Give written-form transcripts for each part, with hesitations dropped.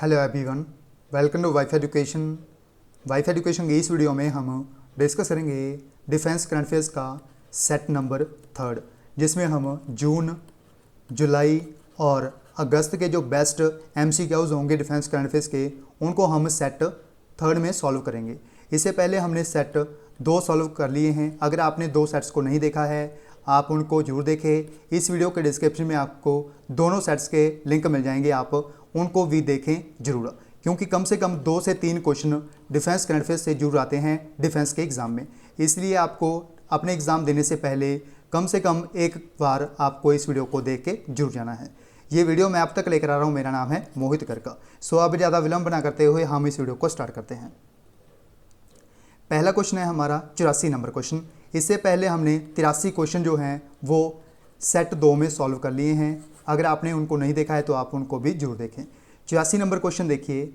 Hello everyone, welcome to wife education. Wife education की इस video में हम डिस्कस करेंगे डिफेंस करंट अफेयर्स का सेट नंबर 3, जिसमें हम जून, जुलाई और अगस्त के जो बेस्ट एमसीक्यूज होंगे डिफेंस करंट अफेयर्स के, उनको हम सेट 3 में सॉल्व करेंगे। इससे पहले हमने सेट 2 सॉल्व कर लिए हैं। अगर आपने 2 सेट्स को नहीं देखा है, आप उनको जरूर देखें। इस वीडियो के डिस्क्रिप्शन में आपको दोनों सेट्स के लिंक मिल जाएंगे, आप उनको भी देखें जरूर, क्योंकि कम से कम 2 से 3 क्वेश्चन डिफेंस करंट अफेयर्स से जरूर आते हैं डिफेंस के एग्ज़ाम में। इसलिए आपको अपने एग्ज़ाम देने से पहले कम से कम एक बार आपको इस वीडियो को देख के जरूर जाना है। ये वीडियो मैं आप तक लेकर आ रहा हूँ, मेरा नाम है मोहित करका। सो अब ज़्यादा विलंब ना करते हुए हम इस वीडियो को स्टार्ट करते हैं। पहला क्वेश्चन है हमारा 84 नंबर क्वेश्चन। इससे पहले हमने 83 क्वेश्चन जो हैं वो सेट 2 में सॉल्व कर लिए हैं। अगर आपने उनको नहीं देखा है तो आप उनको भी जरूर देखें। 84 नंबर क्वेश्चन देखिए,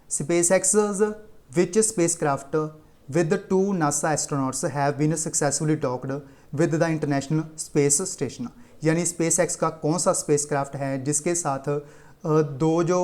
SpaceX which spacecraft with 2 NASA astronauts have been successfully docked with the International Space Station. यानी स्पेस एक्स का कौन सा स्पेस क्राफ्ट है जिसके साथ 2 जो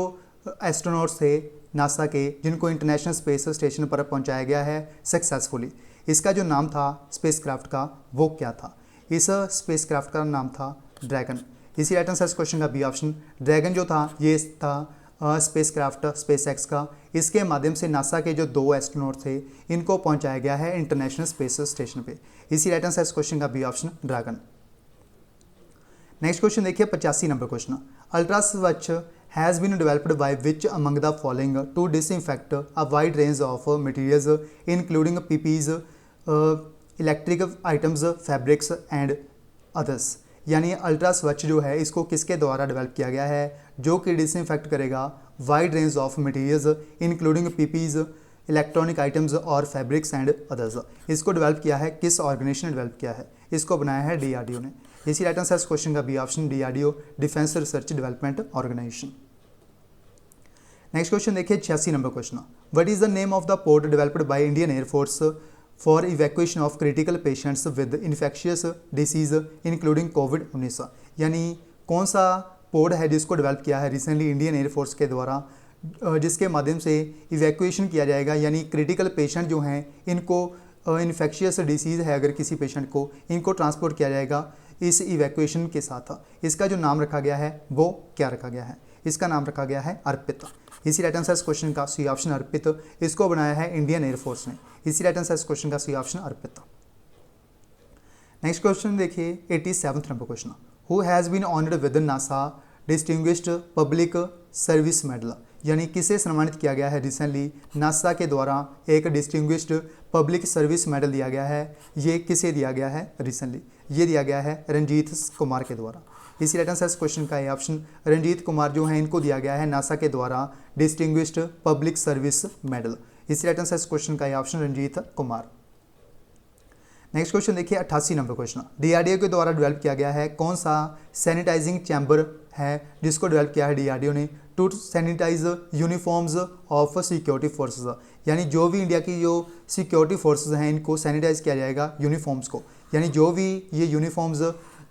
एस्ट्रोनॉट्स थे नासा के, जिनको इंटरनेशनल स्पेस स्टेशन पर पहुंचाया गया है सक्सेसफुली। इसका जो नाम था स्पेस क्राफ्ट का वो क्या था? इस स्पेस क्राफ्ट का नाम था ड्रैगन। इसी राइट आंसर क्वेश्चन का बी ऑप्शन। ड्रैगन जो था ये था स्पेस क्राफ्ट स्पेस एक्स का। इसके माध्यम से नासा के जो 2 एस्ट्रोनॉट थे इनको पहुंचाया गया है इंटरनेशनल स्पेस स्टेशन पे। इसी राइट आंसर क्वेश्चन का B option Dragon. Next question देखिए 85 number question. Ultra Swachh has been developed by which among the following to disinfect a wide range of materials including PPEs, electric items, fabrics and others। यानी ultra स्वच्छ जो है इसको किसके द्वारा develop किया गया है जो कि डिसइंफेक्ट करेगा wide range of materials including PPs, electronic items और फैब्रिक्स एंड अदर्स। इसको डेवलप किया है किस ऑर्गेनाइजेशन ने डेवलप किया है? इसको बनाया है डीआरडीओ ने। इसी राइट आंसर क्वेश्चन का B option DRDO, defence research development organisation. Next question देखिए 86 number question. What is the name of the port developed by Indian air force for evacuation of critical patients with infectious disease including कोविड-19। यानी कौन सा port है जिसको develop किया है recently Indian air force के द्वारा, जिसके माध्यम से इवैक्यूएशन किया जाएगा, यानी क्रिटिकल पेशेंट जो हैं इनको इन्फेक्शियस डिसीज़ है अगर किसी पेशेंट को, इनको ट्रांसपोर्ट किया जाएगा इस इवैक्यूएशन के साथ। इसका जो नाम रखा गया है वो क्या रखा गया है? इसका नाम रखा गया है अर्पित। इसी राइट आंसर क्वेश्चन का सी ऑप्शन अर्पित। इसको बनाया है इंडियन एयरफोर्स ने। इसी राइट आंसर क्वेश्चन का C option Arpit. Next question देखिए 87 number question. Who has been honoured with NASA Distinguished Public Service Medal. यानी किसे सम्मानित किया गया है रिसेंटली नासा के द्वारा एक डिस्टिंग्विश्ड पब्लिक सर्विस मेडल दिया गया है? ये किसे दिया गया है रिसेंटली? ये दिया गया है रंजीत कुमार के द्वारा। इसी राइट आंसर क्वेश्चन का ये ऑप्शन रंजीत कुमार जो है इनको दिया गया है नासा के द्वारा डिस्टिंग्विश्ड पब्लिक सर्विस मेडल। इसी राइट आंसर क्वेश्चन का ये option Ranjit Kumar. Next question देखिए 88 नंबर क्वेश्चन। डीआरडीओ के द्वारा डेवलप किया गया है कौन सा सैनिटाइजिंग चैम्बर है जिसको डेवलप किया है डीआरडीओ ने to sanitise uniforms of security forces. यानी जो भी इंडिया की जो सिक्योरिटी फोर्सेस हैं इनको सैनिटाइज किया जाएगा यूनिफॉर्म्स को, यानी जो भी ये यूनिफॉर्म्स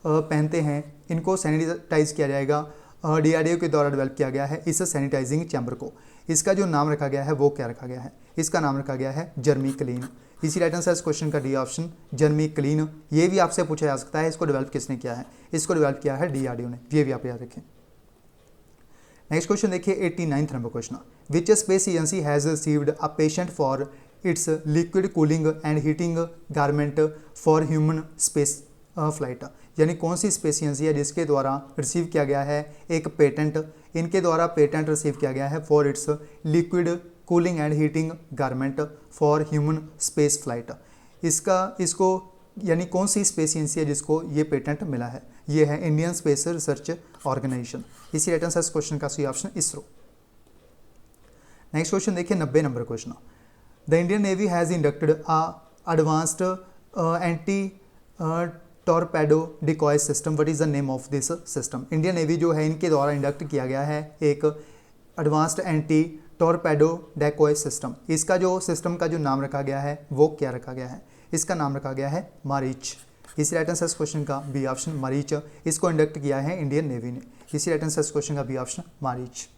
पहनते हैं इनको सैनिटाइज किया जाएगा। डीआरडीओ के द्वारा डेवलप किया गया है इस सैनिटाइजिंग चैम्बर को। इसका जो नाम रखा गया है वो क्या रखा गया है? इसका नाम रखा गया है जर्मी क्लीन। इसी राइट आंसर क्वेश्चन का डी ऑप्शन जर्मी क्लीन। ये भी आपसे पूछा जा सकता है इसको डेवलप किसने किया है? इसको डेवलप किया है डीआरडीओ ने। ये भी आप याद रखें। नेक्स्ट क्वेश्चन देखिए 89 number question. Which space agency has received a patient for its liquid cooling and heating garment for human space flight. यानी कौन सी स्पेस एजेंसी है जिसके द्वारा रिसीव किया गया है एक पेटेंट, इनके द्वारा पेटेंट रिसीव किया गया है for its liquid cooling and heating garment for human space flight. इसको यानी कौन सी स्पेस एजेंसी है जिसको ये पेटेंट मिला है? ये है इंडियन स्पेस रिसर्च ऑर्गेनाइजेशन। इसी राइट आंसर क्वेश्चन का C option ISRO. Next question देखिए 90 number question. The Indian Navy has inducted a advanced anti torpedo decoy system. What is the name of this system? Indian Navy जो है इनके द्वारा induct किया गया है एक advanced anti torpedo decoy system. इसका जो सिस्टम का जो नाम रखा गया है वो क्या रखा गया है? इसका नाम रखा गया है मारीच। इसी राइट आंसर क्वेश्चन का बी ऑप्शन मारीच। इसको इंडक्ट किया है इंडियन नेवी ने। इसी राइट आंसर क्वेश्चन का B option Maareech.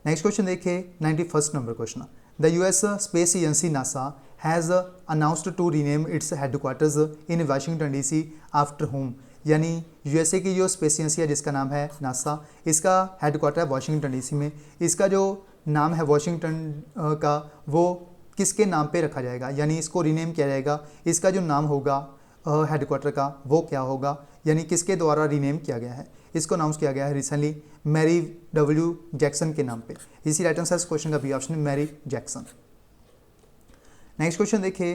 Next question देखिए 91st number question. The US space agency NASA has announced to rename its headquarters in Washington DC after home, यानी USA की जो स्पेस एजेंसी है जिसका नाम है नासा, इसका हेडक्वार्टर है वाशिंगटन डीसी में। इसका जो नाम है वाशिंगटन का वो किसके नाम पे रखा जाएगा, यानी इसको रीनेम किया जाएगा। इसका जो नाम होगा हेडक्वार्टर का वो क्या होगा, यानी किसके द्वारा रीनेम किया गया है। इसको अनाउंस किया गया है रिसेंटली मैरी डब्ल्यू जैक्सन के नाम पे। इसी राइट आंसर इस क्वेश्चन का बी ऑप्शन है मैरी जैक्सन। नेक्स्ट क्वेश्चन देखिए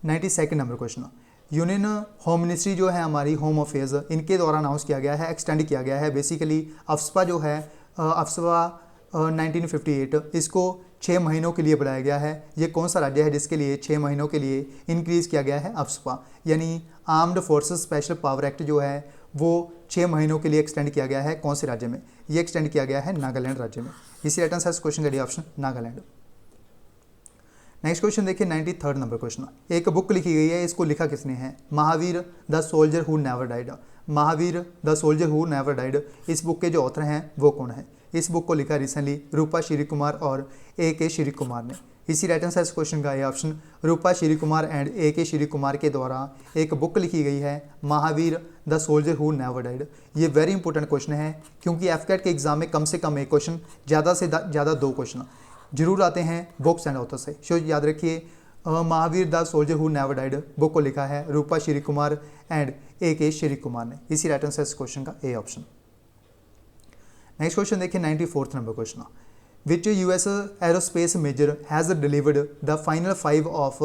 92nd number question. Union home ministry जो है हमारी होम अफेयर्स, इनके द्वारा अनाउंस किया गया है, एक्सटेंड किया गया है बेसिकली अफ्सपा जो है अफ्सपा 1958, इसको 6 महीनों के लिए बढ़ाया गया है। ये कौन सा राज्य है जिसके लिए 6 महीनों के लिए इंक्रीज़ किया गया है अफ्सपा, यानी armed forces special power act जो है वो 6 महीनों के लिए एक्सटेंड किया गया है। कौन से राज्य में ये एक्सटेंड किया गया है? नागालैंड राज्य में। इसी राइट आंसर इस क्वेश्चन का D option Nagaland. Next question देखिए 93rd नंबर क्वेश्चन। एक बुक लिखी गई है, इसको लिखा किसने है? Mahavir the soldier who never died. Mahavir the soldier who never died, इस बुक के जो ऑथर हैं वो कौन है? इस बुक को लिखा रिसेंटली रूपा श्री कुमार और ए.के. श्री कुमार ने। इसी राइट आंसर इस क्वेश्चन का A option Rupa Shri Kumar and A K. Shri Kumar के द्वारा एक बुक लिखी गई है Mahavir the soldier who never died. ये वेरी इंपॉर्टेंट क्वेश्चन है क्योंकि एफकेट के एग्जाम में कम से कम एक क्वेश्चन, ज़्यादा से ज़्यादा 2 क्वेश्चन जरूर आते हैं बुक्स एंड ऑथर से। सो याद रखिए Mahavir the soldier who never died book को लिखा है रूपा श्री कुमार एंड ए.के. श्री कुमार ने। इसी राइट आंसर इस क्वेश्चन का ए ऑप्शन। नेक्स्ट क्वेश्चन देखिए 94th number question. Which US aerospace major has delivered the final 5 of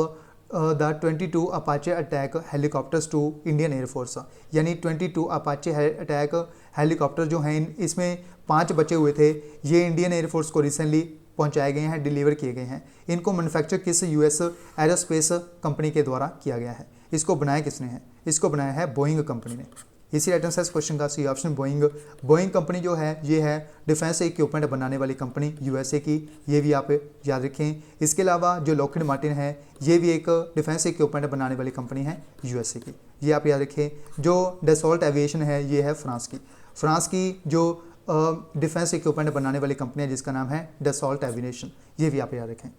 the 22 Apache attack helicopters to Indian Air Force, यानी 22 Apache attack helicopter जो हैं इसमें 5 बचे हुए थे, ये इंडियन एयरफोर्स को रिसेंटली पहुंचाए गए हैं, डिलीवर किए गए हैं। इनको मैन्युफैक्चर किस यूएस एरोस्पेस कंपनी के द्वारा किया गया है? इसको बनाया किसने है? इसको बनाया है बोइंग कंपनी ने। इसी राइट आंसर इस क्वेश्चन का C option Boeing. Boeing company जो है ये है डिफेंस इक्विपमेंट बनाने वाली कंपनी यूएसए की, ये भी आप याद रखें। इसके अलावा जो लॉकहीड मार्टिन है ये भी एक डिफेंस इक्विपमेंट बनाने वाली कंपनी है यूएसए की, ये आप याद रखें। जो डसॉल्ट एविएशन है ये है फ्रांस की। फ्रांस की जो डिफेंस इक्विपमेंट बनाने वाली कंपनी है जिसका नाम है डसॉल्ट एविएशन, ये भी आप याद रखें।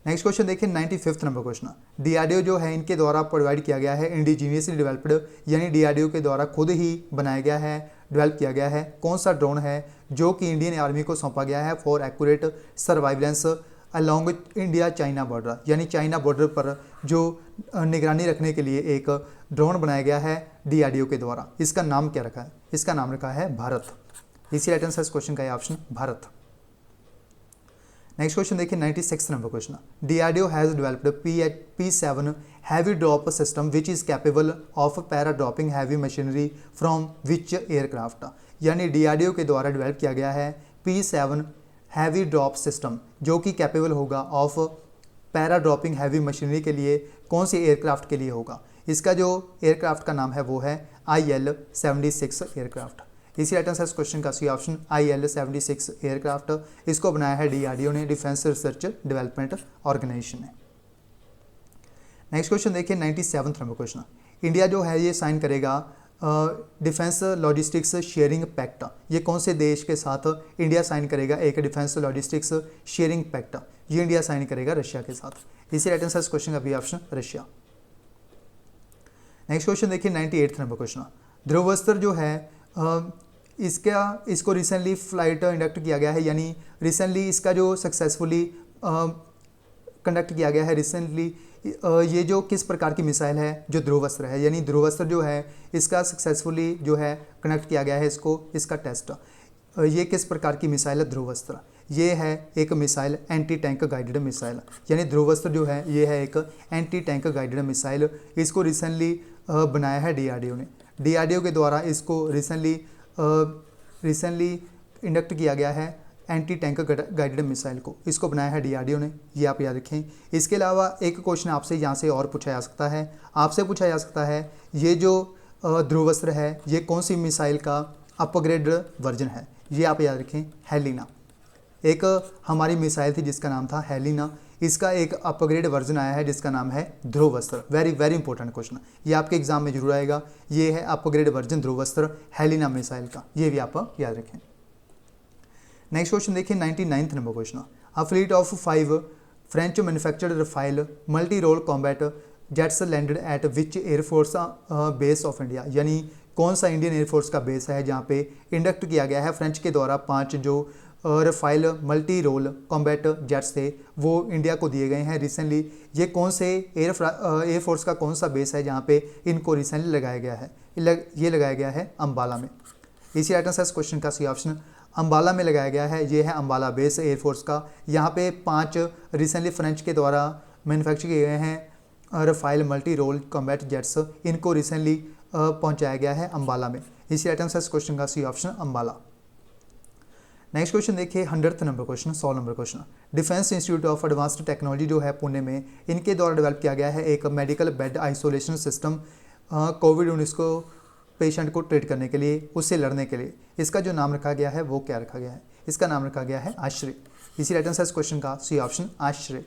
नेक्स्ट क्वेश्चन देखिए 95th नंबर क्वेश्चन। डीआरडीओ जो है इनके द्वारा प्रोवाइड किया गया है इंडिजीनियसली डेवलप्ड, यानी डीआरडीओ के द्वारा खुद ही बनाया गया है, डेवलप किया गया है कौन सा ड्रोन है जो कि इंडियन आर्मी को सौंपा गया है for accurate surveillance along India China border, यानी चाइना बॉर्डर पर जो निगरानी रखने के लिए एक ड्रोन बनाया गया है डीआरडीओ के द्वारा। इसका नाम क्या रखा है? इसका नाम रखा है भारत। इसी राइट आंसर इस क्वेश्चन का ऑप्शन भारत। नेक्स्ट क्वेश्चन देखिए 96th number question. DRDO has developed P7 heavy drop system which is capable of para dropping heavy machinery from which aircraft, यानी डीआरडीओ के द्वारा डेवलप किया गया है P7 हैवी ड्रॉप सिस्टम जो कि कैपेबल होगा of para dropping heavy machinery के लिए कौन सी एयरक्राफ्ट के लिए होगा? इसका जो एयरक्राफ्ट का नाम है वो है IL-76 एयरक्राफ्ट। इसी राइट आंसर इस क्वेश्चन का सी ऑप्शन IL-76 एयरक्राफ्ट। इसको बनाया है डीआरडीओ ने, डिफेंस रिसर्च डेवलपमेंट ऑर्गेनाइजेशन ने। नेक्स्ट क्वेश्चन देखिए 97th नंबर क्वेश्चन। इंडिया जो है ये साइन करेगा डिफेंस लॉजिस्टिक्स शेयरिंग पैक्ट, ये कौन से देश के साथ इंडिया साइन करेगा एक डिफेंस लॉजिस्टिक्स शेयरिंग पैक्ट? ये इंडिया साइन करेगा रशिया के साथ। इसी राइट आंसर इस क्वेश्चन का B option Russia. Next question देखिए 98th नंबर क्वेश्चन। ध्रुवस्त्र जो है इसको रिसेंटली फ्लाइट इंडक्ट किया गया है, यानी रिसेंटली इसका जो सक्सेसफुली कंडक्ट किया गया है रिसेंटली। ये जो किस प्रकार की मिसाइल है जो ध्रुवस्त्र है, यानी ध्रुवस्त्र जो है इसका सक्सेसफुली जो है कंडक्ट किया गया है इसका टेस्ट। ये किस प्रकार की मिसाइल है ध्रुवस्त्र? ये है एक missile anti tank guided missile, यानी ध्रुवस्त्र जो है ये है एक एंटी टैंक गाइडेड मिसाइल। इसको रिसेंटली बनाया है डीआरडीओ ने। डीआरडीओ के द्वारा इसको रिसेंटली इंडक्ट किया गया है एंटी टैंक गाइडेड मिसाइल को, इसको बनाया है डीआरडीओ ने, ये आप याद रखें। इसके अलावा एक क्वेश्चन आपसे यहाँ से और पूछा जा सकता है, आपसे पूछा जा सकता है ये जो ध्रुवस्त्र है ये कौन सी मिसाइल का अपग्रेड वर्जन है? ये आप याद रखें हेलिना। एक हमारी मिसाइल थी जिसका नाम था हेलिना, इसका एक अपग्रेड वर्जन आया है जिसका नाम है Dhruvastra. Very very important question, ये आपके एग्जाम में जरूर आएगा। ये है upgrade version Dhruvastra Helina missile का, ये भी आप याद रखें। नेक्स्ट क्वेश्चन देखिए 99th number question, a fleet of 5 French manufactured Rafale multi role combat jets landed at which Air Force base of India, यानी कौन सा इंडियन एयरफोर्स का बेस है जहाँ पे इंडक्ट किया गया है फ्रेंच के द्वारा 5 जो Rafale multi role combat jets थे वो इंडिया को दिए गए हैं रिसेंटली। ये कौन से एयरफोर्स का कौन सा बेस है जहाँ पे इनको रिसेंटली लगाया गया है? ये लगाया गया है अम्बाला में। इसी राइट आंसर क्वेश्चन का सी ऑप्शन अम्बाला में लगाया गया है। ये है अम्बाला बेस एयरफोर्स का। यहाँ पे 5 रिसेंटली फ्रेंच के द्वारा मैन्युफैक्चर किए गए हैं Rafale multi role combat jets, इनको रिसेंटली पहुँचाया गया है अम्बाला में। इसी राइट आंसर क्वेश्चन का C option Ambala. Next question देखिए 100th number question, 100 number question, Defence Institute of Advanced Technology जो है पुणे में, इनके द्वारा डेवलप किया गया है एक मेडिकल बेड आइसोलेशन सिस्टम कोविड-19 को पेशेंट को ट्रीट करने के लिए, उससे लड़ने के लिए। इसका जो नाम रखा गया है वो क्या रखा गया है? इसका नाम रखा गया है आश्रय। इसी राइट आंसर क्वेश्चन का C option Ashray.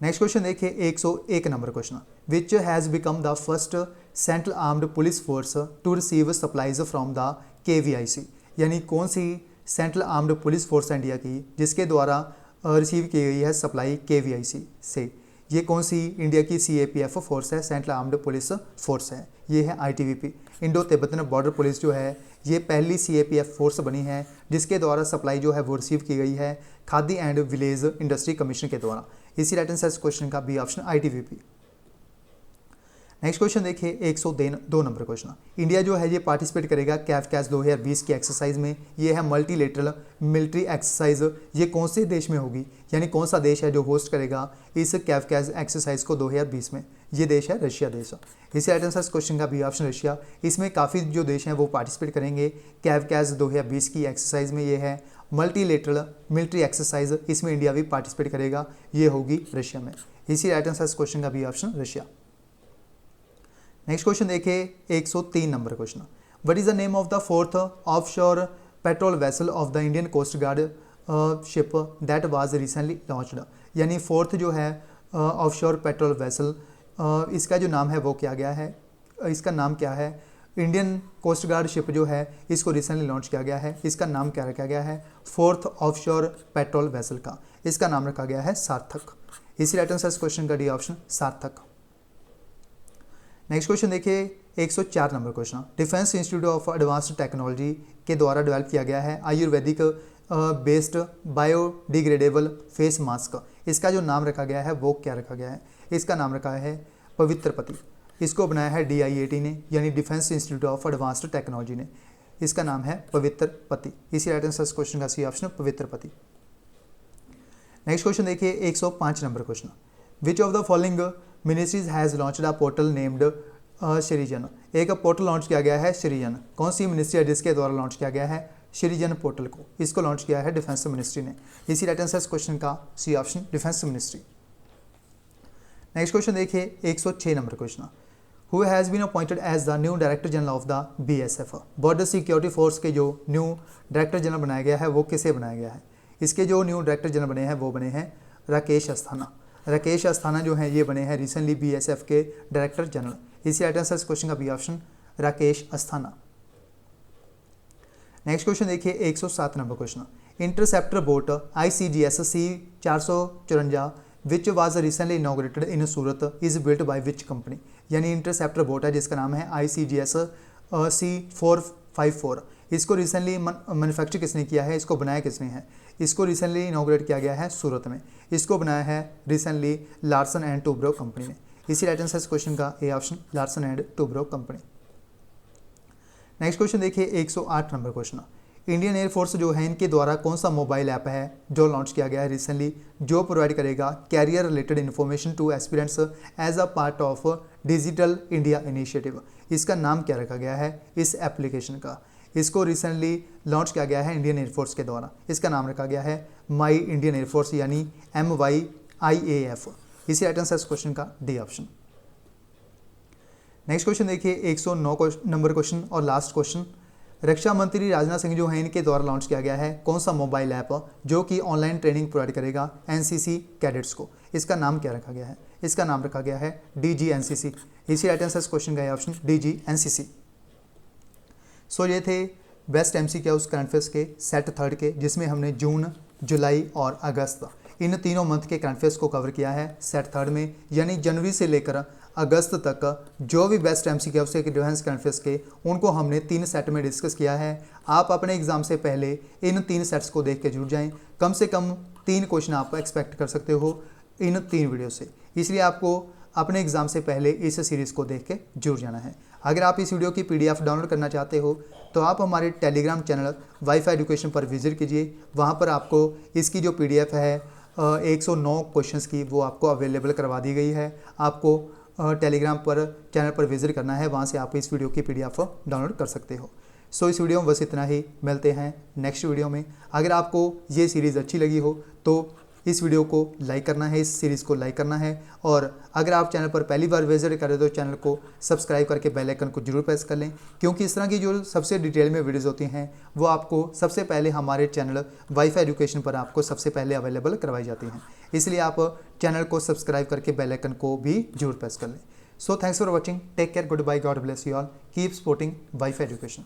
Next question देखिए 101 number question, which has become the first Central Armed Police Force to receive supplies from the KVIC, यानी कौन सी सेंट्रल आर्म्ड पुलिस फोर्स है इंडिया की जिसके द्वारा रिसीव की गई है सप्लाई KVIC से? ये कौन सी इंडिया की CAPF फोर्स है, सेंट्रल आर्म्ड पुलिस फोर्स है? ये है ITBP, Indo Tibetan border police जो है ये पहली CAPF फोर्स बनी है जिसके द्वारा सप्लाई जो है वो रिसीव की गई है Khadi and Village Industry Commission के द्वारा। इसी राइट आंसर क्वेश्चन का B option ITBP। Next question देखिए 102 नंबर क्वेश्चन, इंडिया जो है ये पार्टिसिपेट करेगा कैफकैस 2020 की एक्सरसाइज में। ये है मल्टीलेटरल मिलिट्री एक्सरसाइज। ये कौन से देश में होगी, यानी कौन सा देश है जो होस्ट करेगा इस कैफकैस एक्सरसाइज को 2020 में? ये देश है रशिया देश। इसी राइट आंसर क्वेश्चन का बी ऑप्शन रशिया। इसमें काफ़ी जो देश हैं वो पार्टिसिपेट करेंगे कैफकैस 2020 की एक्सरसाइज में। ये है मल्टीलेटरल मिलिट्री एक्सरसाइज, इसमें इंडिया भी पार्टिसिपेट करेगा, ये होगी रशिया में। इसी राइट आंसर क्वेश्चन का B option Russia. Next question देखिए 103 number question, what is the name of the fourth offshore patrol vessel of the Indian Coast Guard ship that was recently launched, यानी fourth जो है offshore patrol vessel, इसका जो नाम है वो क्या गया है? इसका नाम क्या है? इंडियन कोस्ट गार्ड शिप जो है इसको रिसेंटली लॉन्च किया गया है। इसका नाम क्या रखा गया है? फोर्थ ऑफशोर पेट्रोल वेसल का इसका नाम रखा गया है सार्थक। इसी राइट आंसर क्वेश्चन का डी ऑप्शन सार्थक। नेक्स्ट क्वेश्चन देखिए 104 number question, Defence Institute of Advanced technology के द्वारा डेवलप किया गया है Ayurvedic based biodegradable face mask. इसका जो नाम रखा गया है वो क्या रखा गया है? इसका नाम रखा है पवित्र पति। इसको बनाया है DIAT ने, यानी defence Institute of Advanced technology ने। इसका नाम है पवित्र पति। इसी राइट आंसर क्वेश्चन का सी ऑप्शन पवित्र पति। नेक्स्ट क्वेश्चन देखिए 105 number question, which of the following ministries has launched a portal named Srijan. एक पोर्टल लॉन्च किया गया है श्रीजन। कौन सी मिनिस्ट्री है जिसके द्वारा लॉन्च किया गया है श्रीजन पोर्टल को? इसको लॉन्च किया है डिफेंस मिनिस्ट्री ने। इसी राइट आंसर क्वेश्चन का C option defence ministry. Next question देखिए 106 number question, who has been appointed as the new Director General of the BSF, Border Security Force के जो न्यू डायरेक्टर जनरल बनाया गया है वो किसे बनाया गया है? इसके जो न्यू डायरेक्टर जनरल बने हैं वो बने हैं राकेश अस्थाना। राकेश अस्थाना जो हैं ये बने हैं रिसेंटली BSF के डायरेक्टर जनरल। इसी राइट आंसर क्वेश्चन का B option Rakesh Asthana. Next question देखिए 107 number question, interceptor boat ICGS C454 which was recently inaugurated in Surat is built by which company, यानी इंटरसेप्टर बोट है जिसका नाम है ICGS C454। इसको रिसेंटली मैन्युफैक्चर किसने किया है? इसको बनाया किसने है? इसको रिसेंटली इनॉग्रेट किया गया है सूरत में। इसको बनाया है recently Larsen and Toubro company ने। इसी राइट आंसर क्वेश्चन का A option Larsen and Toubro company. Next question देखिए 108 नंबर क्वेश्चन, इंडियन एयरफोर्स जो है इनके द्वारा कौन सा मोबाइल ऐप है जो लॉन्च किया गया है रिसेंटली, जो प्रोवाइड करेगा career related information to aspirants as a part of digital India initiative. इसका नाम क्या रखा गया है इस एप्लीकेशन का? इसको रिसेंटली लॉन्च किया गया है इंडियन एयरफोर्स के द्वारा। इसका नाम रखा गया है माई इंडियन एयरफोर्स, यानी MYIAF। इसी राइट आंसर क्वेश्चन का डी ऑप्शन। नेक्स्ट क्वेश्चन देखिए 109 नंबर क्वेश्चन और लास्ट क्वेश्चन, रक्षा मंत्री राजनाथ सिंह जो हैं इनके द्वारा लॉन्च किया गया है कौन सा मोबाइल ऐप जो कि ऑनलाइन ट्रेनिंग प्रोवाइड करेगा NCC कैडेट्स को? इसका नाम क्या रखा गया है? इसका नाम रखा गया है DGNCC। इसी राइट आंसर क्वेश्चन का ऑप्शन DGNCC। सो ये थे बेस्ट MCQs करंट अफेयर्स के सेट थर्ड के, जिसमें हमने जून, जुलाई और अगस्त इन तीनों मंथ के करंट अफेयर्स को कवर किया है सेट थर्ड में। यानी जनवरी से लेकर अगस्त तक जो भी बेस्ट MCQs के डिफेंस करंट अफेयर्स के, उनको हमने 3 सेट में डिस्कस किया है। आप अपने एग्जाम से पहले इन 3 सेट्स को देख के जुड़ जाएं। कम से कम 3 क्वेश्चन आप एक्सपेक्ट कर सकते हो इन 3 वीडियो से, इसलिए आपको अपने एग्जाम से पहले इस सीरीज़ को देख के जुड़ जाना है। अगर आप इस वीडियो की PDF डाउनलोड करना चाहते हो तो आप हमारे टेलीग्राम चैनल वाईफाई एजुकेशन पर विजिट कीजिए। वहाँ पर आपको इसकी जो PDF है 109 क्वेश्चंस की, वो आपको अवेलेबल करवा दी गई है। आपको टेलीग्राम पर चैनल पर विजिट करना है, वहाँ से आप इस वीडियो की PDF डाउनलोड कर सकते हो। सो इस वीडियो में बस इतना ही, मिलते हैं नेक्स्ट वीडियो में। अगर आपको ये सीरीज़ अच्छी लगी हो तो इस वीडियो को लाइक करना है, इस सीरीज़ को लाइक करना है, और अगर आप चैनल पर पहली बार विजिट करें तो चैनल को सब्सक्राइब करके बेल आइकन को जरूर प्रेस कर लें, क्योंकि इस तरह की जो सबसे डिटेल में वीडियोज़ होती हैं वो आपको सबसे पहले हमारे चैनल वाईफाई एजुकेशन पर आपको सबसे पहले अवेलेबल करवाई जाती हैं। इसलिए आप चैनल को सब्सक्राइब करके बेल आइकन को भी जरूर प्रेस कर लें। So thanks for watching, take care, good bye, God bless you all, keep supporting wifi education.